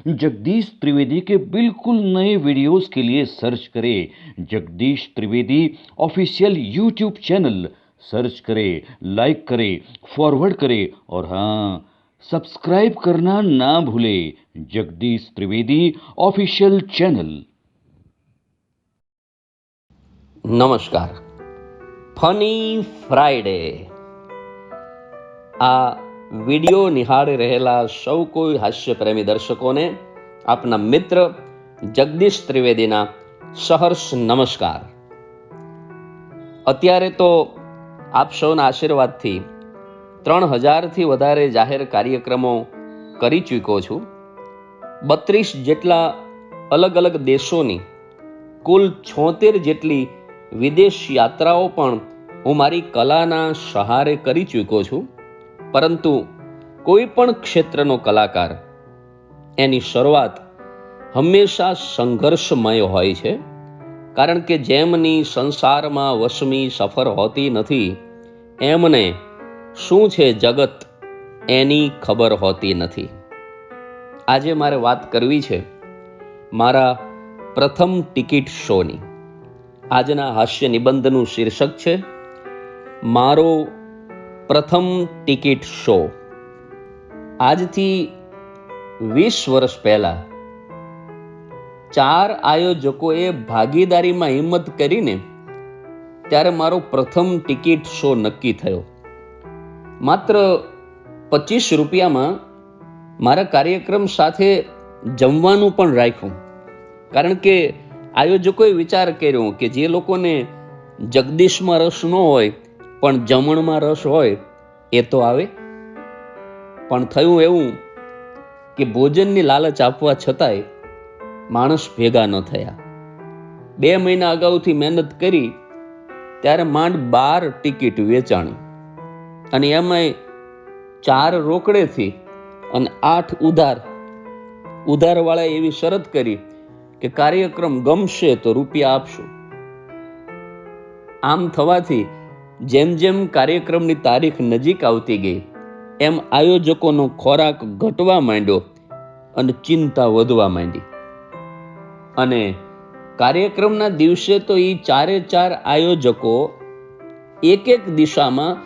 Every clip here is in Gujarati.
जगदीश त्रिवेदी के बिल्कुल नए वीडियोस के लिए सर्च करें Jagdish Trivedi official YouTube channel. Search करें, लाइक करें, फॉरवर्ड करें और हाँ, सब्सक्राइब करना ना भूलें। Jagdish Trivedi official channel. નમસ્કાર. Funny Friday. આ વિડીયો નિહાળી રહેલા સૌ કોઈ હાસ્યપ્રેમી દર્શકોને આપના મિત્ર જગદીશ ત્રિવેદીના સહર્ષ નમસ્કાર. અત્યારે તો આપ સૌના આશીર્વાદથી 3000થી વધારે જાહેર કાર્યક્રમો કરી ચૂક્યો છું. 32 જેટલા અલગ અલગ દેશોની કુલ 76 જેટલી વિદેશ યાત્રાઓ પણ હું મારી કલાના સહારે કરી ચૂક્યો છું. પરંતુ કોઈ પણ ક્ષેત્રનો કલાકાર એની શરૂઆત હંમેશા સંઘર્ષમય હોય છે. કારણ કે જેમની સંસારમાં વશમી સફર હોતી નથી એમને શું છે જગત એની ખબર હોતી નથી. આજે મારે વાત કરવી છે મારા પ્રથમ ટિકિટ શોની. આજના હાસ્ય નિબંધનું શીર્ષક છે મારો પ્રથમ ટિકિટ શો. આજથી 20 વર્ષ પહેલા 4 આયોજકોએ ભાગીદારીમાં હિંમત કરીને ત્યારે મારો પ્રથમ ટિકિટ શો નક્કી થયો. માત્ર 25 રૂપિયામાં મારા કાર્યક્રમ સાથે જમવાનું પણ રાખ્યું. કારણ કે આયોજકોએ વિચાર કર્યો કે જે લોકોને જગદીશમાં રસ ન હોય પણ જમણમાં રસ હોય એ તો આવે. પણ થયું એવું કે ભોજનની લાલચ આપવા છતાંય માણસ ભેગા ન થયા. 2 મહિના અગાઉથી મહેનત કરી ત્યારે માંડ 12 ટિકિટ વેચાણી અને એમાંય 4 રોકડેથી અને 8 ઉધારવાળાએ એવી શરત કરી કે કાર્યક્રમ ગમશે તો રૂપિયા આપશું. આમ થવાથી જેમ જેમ કાર્યક્રમની તારીખ નજીક આવતી ગઈ એમ આયોજકોનો ખોરાક ઘટવા માંડ્યો અને ચિંતા વધવા માંડી. અને કાર્યક્રમના દિવસે તો એ 4 આયોજકો એક દિશામાં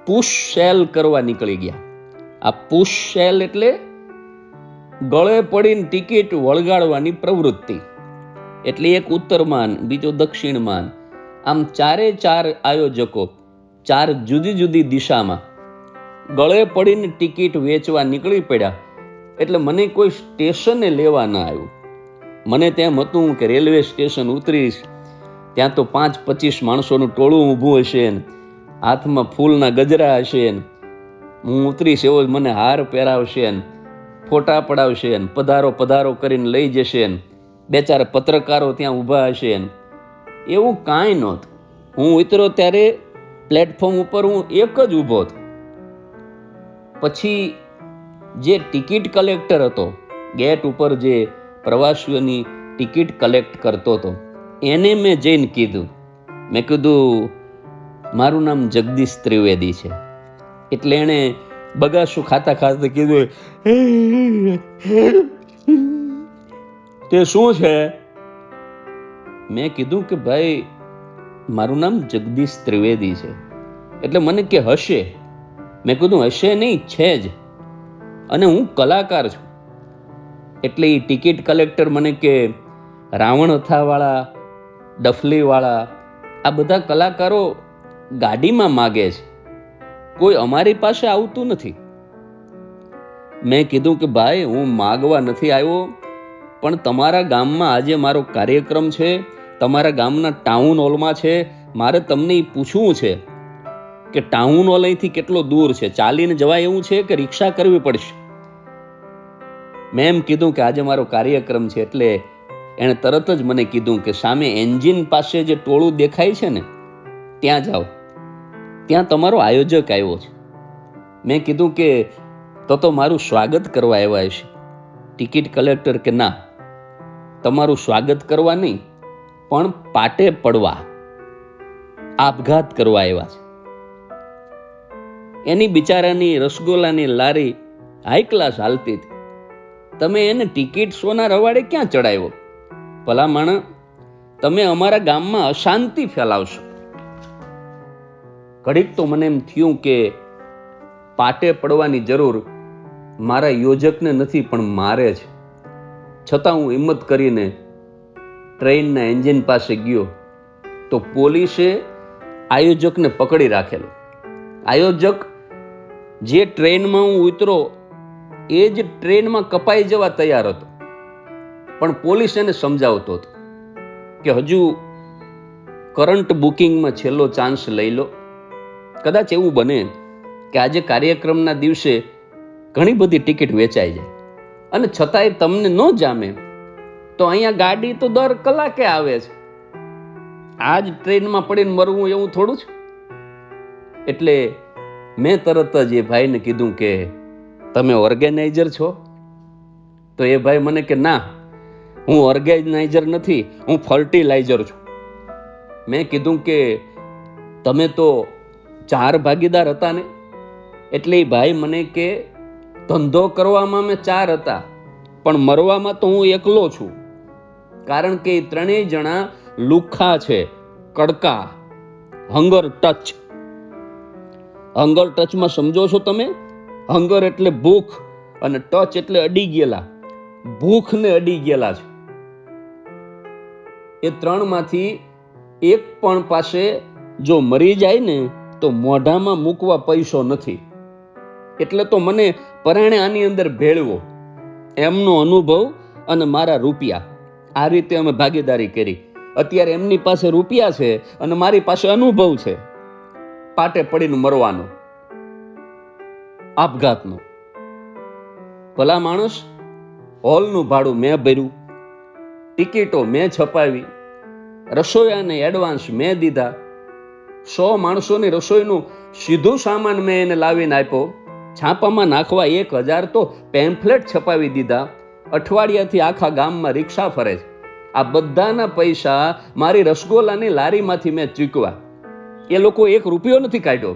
પુશ સેલ કરવા નીકળી ગયા. આ પુશ સેલ એટલે ગળે પડીને ટિકિટ વળગાડવાની પ્રવૃત્તિ. એટલે એક ઉત્તરમાન, બીજો દક્ષિણમાન, આમ 4 આયોજકો 4 જુદી જુદી દિશામાં ગળે પડીને ટિકિટ વેચવા નીકળી પડ્યા. એટલે મને કોઈ સ્ટેશને લેવા ના આવ્યું. મને તેમ હતું કે રેલવે સ્ટેશન ઉતરીશ ત્યાં તો 5-25 માણસોનું ટોળું ઊભું હશે, હાથમાં ફૂલના ગજરા હશે, હું ઉતરીશ એવો મને હાર પહેરાવશે, ફોટા પડાવશે, પધારો પધારો કરીને લઈ જશે, 2-4 પત્રકારો ત્યાં ઊભા હશે. એવું કાંઈ નહોતું. હું ઉતર્યો ત્યારે પ્લેટફોર્મ ઉપર હું એક જ ઊભો હતો. પછી જે ટિકિટ કલેક્ટર હતો, ગેટ ઉપર જે પ્રવાસીઓની ટિકિટ કલેક્ટ કરતો હતો, એને મેં જઈને કીધું, મેં કીધું મારું નામ જગદીશ ત્રિવેદી છે. એટલે એણે બગાસું ખાતા ખાતા કીધું તે શું છે? મેં કીધું કે ભાઈ મારું નામ જગદીશ ત્રિવેદી છે. એટલે મને કે હશે. મેં કીધું હશે નહીં, છે જ, અને હું કલાકાર છું. એટલે એ ટિકિટ કલેક્ટર મને કે રાવણ હથાવાળા, ડફલીવાળા આ બધા કલાકારો ગાડીમાં માગે છે, કોઈ અમારી પાસે આવતું નથી. મેં કીધું કે ભાઈ હું માગવા નથી આવ્યો, પણ તમારા ગામમાં આજે મારો કાર્યક્રમ છે, તમારા ગામના ટાઉન હોલમાં છે, મારે તમને પૂછવું છે કે ટાઉન હોલ અહીંથી કેટલો દૂર છે, ચાલીને જવાય એવું છે કે રિક્ષા કરવી પડશે? મેં એમ કીધું કે આજે મારો કાર્યક્રમ છે. એટલે એણે તરત જ મને કીધું કે સામે એન્જિન પાસે જે ટોળું દેખાય છે ને ત્યાં જાઓ, ત્યાં તમારો આયોજક આવ્યો છે. મેં કીધું કે તો મારું સ્વાગત કરવા આવ્યા છે. ટિકિટ કલેક્ટર કે ના, તમારું સ્વાગત કરવા નહીં પણ પાટે પડવા, આપઘાત કરવા આવ્યા છે. એની બિચારાની રસગોલાની લારી હાઈ ક્લાસ હાલતી હતી. તમે એને ટિકિટ શોના રવાડે ક્યાં ચડાવ્યો? ભલા માણસ, તમે અમારા ગામમાં અશાંતિ ફેલાવશો. ઘડીક તો મને એમ થયું કે પાટે પડવાની જરૂર મારા યોજકને નથી, પણ મારે છે. છતાં હું હિંમત કરીને ટ્રેનના એન્જિન પાસે ગયો તો પોલીસે આયોજકને પકડી રાખેલો. આયોજક જે ટ્રેનમાં હું ઉતરો એ જ ટ્રેનમાં કપાઈ જવા તૈયાર હતો, પણ પોલીસ એને સમજાવતો હતો કે હજુ કરંટ બુકિંગમાં છેલ્લો ચાન્સ લઈ લો. કદાચ એવું બને કે આજે કાર્યક્રમના દિવસે ઘણી બધી ટિકિટ વેચાઈ જાય અને છતાંય તમને ન જામે તો અહીંયા ગાડી તો દર કલાકે આવે છે. આજ ટ્રેનમાં પડીને મરવું એવું થોડું છે. એટલે મેં તરત જ એ ભાઈને કીધું કે તમે ઓર્ગેનાઇઝર છો? તો એ ભાઈ મને કે ના, હું ઓર્ગેનાઇઝર નથી, હું ફર્ટિલાઇઝર છું. મેં કીધું કે તમે તો 4 ભાગીદાર હતા ને? એટલે એ ભાઈ મને કે ધંધો કરવામાં મેં 4 હતા, પણ મરવામાં તો હું એકલો છું. કારણ કે એ 3 જણા લુખ્ખા છે, કડકા, હંગર ટચ. હંગર ટચમાં સમજો છો તમે? હંગર એટલે ભૂખ અને ટચ એટલે અડી ગયેલા. ભૂખને અડી ગયેલા છે. એ 3 માંથી એક પણ પાસે જો મરી જાય ને તો મોઢામાં મૂકવા પૈસો નથી. એટલે તો મને પરાણે આની અંદર ભેળવો. એમનો અનુભવ અને મારા રૂપિયા, આ રીતે અમે ભાગીદારી કરી. અત્યારે એમની પાસે રૂપિયા છે અને મારી પાસે અનુભવ છે પાટે પડીને મરવાનો, આપઘાતનો. ભલા માણસ, હોલનું ભાડું મેં ભર્યું, ટિકિટો મેં છપાવી, રસોઈયાને એડવાન્સ મેં દીધા, 100 માણસોની રસોઈનું સીધું સામાન મેં એને લાવીને આપ્યો. છાપામાં નાખવા 1000 તો પેમ્ફલેટ છપાવી દીધા. અઠવાડિયાથી આખા ગામમાં રિક્ષા ફરે છે. આ બધાના પૈસા મારી રસગોલાની લારીમાંથી મેં ચૂકવા. એ લોકો 1 રૂપિયો નથી કાઢ્યો.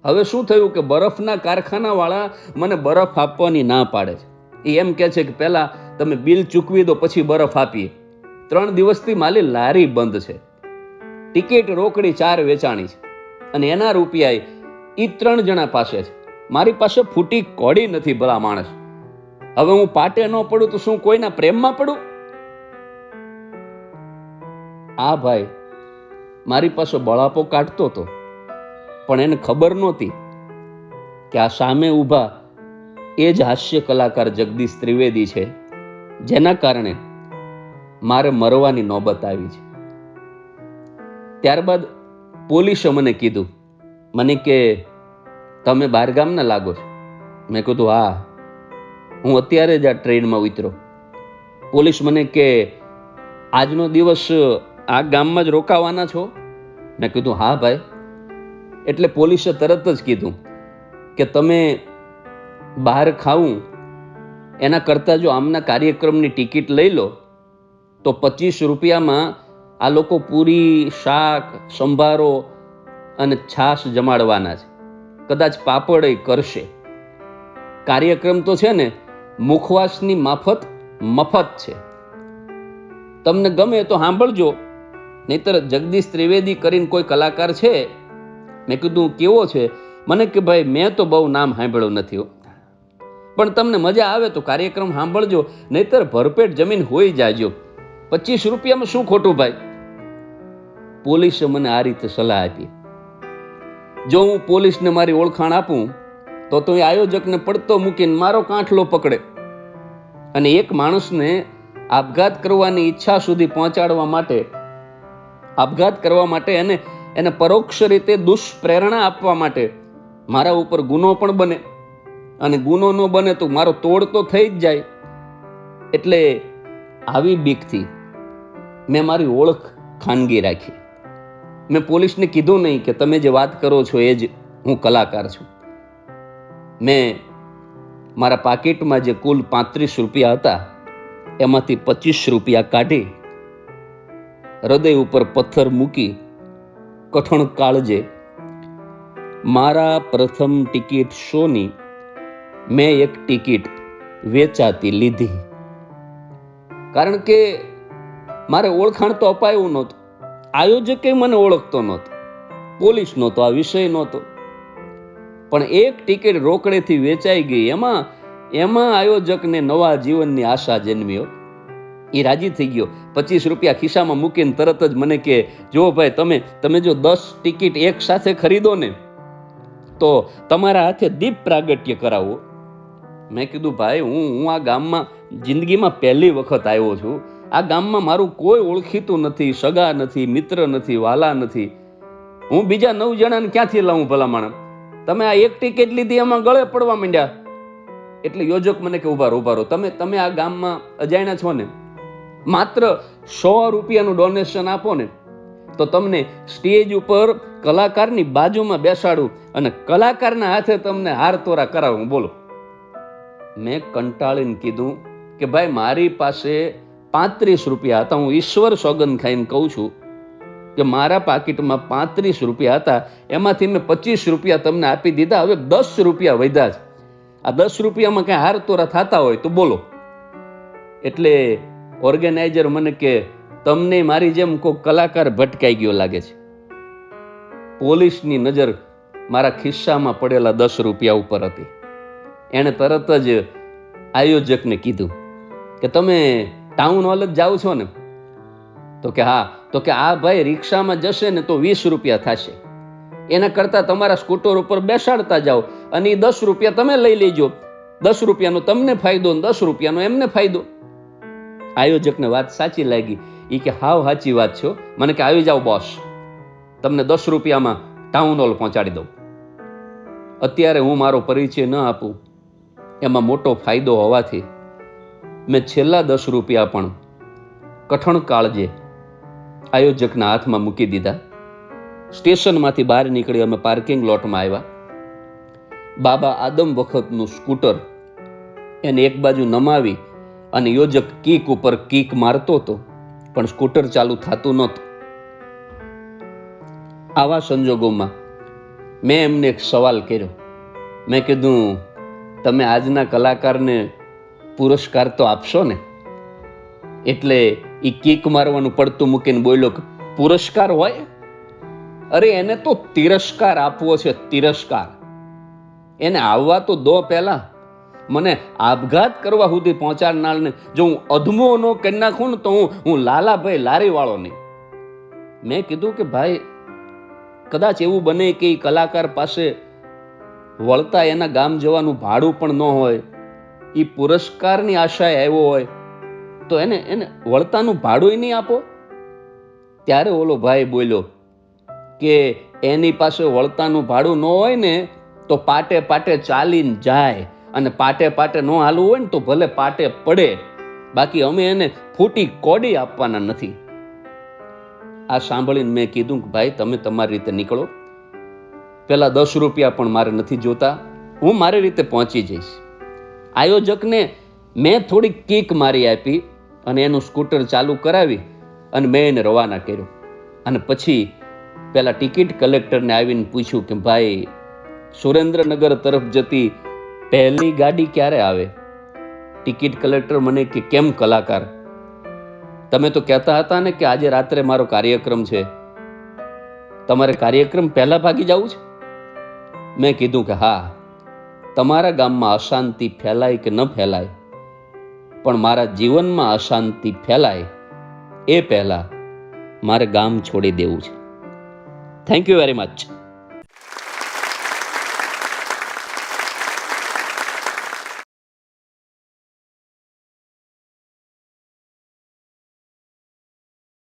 હવે શું થયું કે બરફના કારખાનાવાળા મને બરફ આપવાની ના પાડે છે. એ એમ કહે છે કે પહેલા તમે બિલ ચૂકવી દો પછી બરફ આપીએ. 3 દિવસથી મારી લારી બંધ છે. ટિકિટ રોકડી 4 વેચાણી છે અને એના રૂપિયા એ 3 જણા પાસે છે. મારી પાસે ફૂટી કોડી નથી. ભલા માણસ, હવે હું પાટે ન પડું તો શું કોઈના પ્રેમમાં પડું? આ ભાઈ મારી પાસે બળાપો કાઢતો હતો, પણ એને ખબર નહોતી કે આ સામે ઊભા એ જ હાસ્ય કલાકાર જગદીશ ત્રિવેદી છે, જેના કારણે મારે મરવાની નોબત આવી છે. ત્યારબાદ પોલીસે મને કીધું, મને કે તમે બહારગામના લાગો છો. મેં કીધું હા, હું અત્યારે જ આ ટ્રેનમાં ઉતરો. પોલીસ મને કે આજનો દિવસ આ ગામમાં જ રોકાવાના છો? મેં કીધું હા ભાઈ. એટલે પોલીસે તરત જ કીધું કે તમે બહાર ખાવું એના કરતાં જો આમના કાર્યક્રમની ટિકિટ લઈ લો તો 25 રૂપિયામાં આ લોકો પૂરી, શાક, સંભારો અને છાશ જમાડવાના છે. કદાચ પાપડ કરશે. કાર્યક્રમ તો છે ને મુખવાસની માફત મફત છે. તમને ગમે તો સાંભળજો, નહીતર જગદીશ ત્રિવેદી કરીને કોઈ કલાકાર છે. મેં કીધું કેવો છે? મને કે ભાઈ મેં તો બહુ નામ સાંભળ્યું નથી, પણ તમને મજા આવે તો કાર્યક્રમ સાંભળજો, નહીતર ભરપેટ જમીન હોઈ જાજો. 25 રૂપિયામાં શું ખોટું ભાઈ? પોલીસે મને આ રીતે સલાહ આપી. જો હું પોલીસને મારી ઓળખાણ આપું તો એ આયોજકને પડતો મૂકીને મારો કાંઠલો પકડે અને એક માણસને આપઘાત કરવાની ઈચ્છા સુધી પહોંચાડવા માટે, આપઘાત કરવા માટે એને પરોક્ષ રીતે દુષ્પ્રેરણા આપવા માટે મારા ઉપર ગુનો પણ બને, અને ગુનો ન બને તો મારો તોડ તો થઈ જ જાય. એટલે આવી બીકથી મેં મારી ઓળખ ખાનગી રાખી. મેં પોલીસને કીધું નહીં કે તમે જે વાત કરો છો એ જ હું કલાકાર છું. મેં મારા પાકીટમાં જે કુલ 35 રૂપિયા હતા એમાંથી 25 રૂપિયા કાઢી હૃદય ઉપર પથ્થર મૂકી કઠણ કાળજે મારા પ્રથમ ટિકિટ શોની મેં એક ટિકિટ વેચાતી લીધી. કારણ કે મારે ઓળખાણ તો અપાયું નહોતું, આયોજકે મને ઓળખતો નહોતો, પોલીસ નહોતો, આ વિષય નહોતો, પણ એક ટિકિટ રોકડેથી વેચાઈ ગઈ. એમાં આયોજકને નવા જીવનની આશા જન્મી. એ રાજી થઈ ગયો. 25 રૂપિયા ખિસ્સામાં મૂકીને તરત જ મને કે, જો ભાઈ, તમે જો 10 ટિકિટ એક સાથે ખરીદો ને તો તમારા હાથે દીપ પ્રાગટ્ય કરાવો. મેં કીધું, ભાઈ, હું આ ગામમાં જિંદગીમાં પહેલી વખત આવ્યો છું. આ ગામમાં મારું કોઈ ઓળખીતું નથી, સગા નથી, મિત્ર નથી, વાલા નથી. હું બીજા 9 જણાને ક્યાંથી લાવું ભલામણ? તમે આ એક ટિકિટ લીધી, એમાં ગળે પડવા માંડ્યા. એટલે યોજક મને કે, ઉભા રહો, તમે આ ગામમાં અજાણ્યા છો ને, માત્ર 100 રૂપિયાનું ડોનેશન આપો ને તો તમને સ્ટેજ ઉપર કલાકારની બાજુમાં બેસાડું અને કલાકારના હાથે તમને હાર તોરા કરાવું. બોલો. મેં કંટાળીને કીધું કે ભાઈ, મારી પાસે 35 રૂપિયા હતા. હું ઈશ્વર સોગંદ ખાઈને કહું છું કે મારા પાકીટમાં 35 રૂપિયા હતા. એમાંથી મેં 25 રૂપિયા તમને આપી દીધા. હવે 10 રૂપિયા વધ્યા છે. આ 10 રૂપિયામાં કઈ હાર તોરા થતા હોય તો બોલો. એટલે ઓર્ગેનાઇઝર મને કે, તમને મારી જેમ કોઈ કલાકાર ભટકાઈ ગયો લાગે છે. પોલીસની નજર મારા ખિસ્સામાં પડેલા 10 રૂપિયા ઉપર હતી. એણે તરત જ આયોજકને કીધું કે તમે ટાઉન હોલ જ જાઓ છો ને? તો કે હા. તો કે આ ભાઈ રિક્ષામાં જશે ને તો 20 રૂપિયા થશે. એના કરતા તમારા સ્કૂટર ઉપર બેસાડતા જાઓ અને એ 10 રૂપિયા તમે લઈ લેજો. 10 રૂપિયાનો તમને ફાયદો, 10 રૂપિયાનો એમને ફાયદો. આયોજકને વાત સાચી લાગી. એ કે હાવ સાચી વાત છે. મને કે આવી જાઓ બોસ, તમને 10 રૂપિયામાં ટાઉન હોલ પહોંચાડી દઉં. અત્યારે હું મારો પરિચય ન આપું એમાં મોટો ફાયદો હોવાથી મેં છેલ્લા 10 રૂપિયા પણ કઠણ કાળજે આયોજકના હાથમાં મૂકી દીધા. સ્ટેશનમાંથી બહાર નીકળી અમે પાર્કિંગ લોટમાં આવ્યા. બાબા આદમ વખતનું સ્કૂટર એને એક બાજુ નમાવી અને યોજક કીક ઉપર કીક મારતો હતો, પણ સ્કૂટર ચાલુ થતું નહોતું. આવા સંજોગોમાં મેં એમને એક સવાલ કર્યો. મેં કીધું, તમે આજના કલાકારને પુરસ્કાર તો આપશો ને? એટલે એ કીક મારવાનું પડતું મૂકીને બોલ્યો કે પુરસ્કાર હોય? અરે એને તો તિરસ્કાર આપવો છે, તિરસ્કાર. એને આવવા તો દો પહેલા. મને આપઘાત કરવા સુધી પહોંચાડનારને જો હું અધમો ન કરી નાખું ને તો હું લાલાભાઈ લારી વાળો નહીં. મેં કીધું કે ભાઈ, કદાચ એવું બને કે એ કલાકાર પાસે વળતા એના ગામ જવાનું ભાડું પણ ન હોય, એ પુરસ્કારની આશાએ આવ્યો હોય તો એને વળતાનું ભાડું નહીં આપો? ત્યારે ઓલો ભાઈ બોલ્યો કે એની પાસે વળતાનું ભાડું ન હોય ને તો પાટે પાટે ચાલીને જાય, અને પાટે પાટે ન હાલવું હોય ને તો ભલે પાટે પડે, બાકી અમે એને ફૂટી કોડી આપવાના નથી. આ સાંભળીને મેં કીધું કે ભાઈ, તમે તમારી રીતે નીકળો. પેલા 10 રૂપિયા પણ મારે નથી જોતા, હું મારી રીતે પહોંચી જઈશ. આયોજકને મેં થોડીક કીક મારી આપી અને એનું સ્કૂટર ચાલુ કરાવી અને મેં એને રવાના કર્યો. અને પછી પેલા ટિકિટ કલેક્ટરને આવીને પૂછ્યું કે ભાઈ, સુરેન્દ્રનગર તરફ જતી પહેલી ગાડી ક્યારે આવે? ટિકિટ કલેક્ટર મને કે કેમ કલાકાર, તમે તો કહેતા હતા ને કે આજે રાત્રે મારો કાર્યક્રમ છે, તમારે કાર્યક્રમ પહેલા ભાગી જવું છે? મેં કીધું કે હા, તમારા ગામમાં અશાંતિ ફેલાય કે ન ફેલાય, પણ મારા જીવનમાં અશાંતિ ફેલાય એ પહેલા મારે ગામ છોડી દેવું છે. Thank you very much.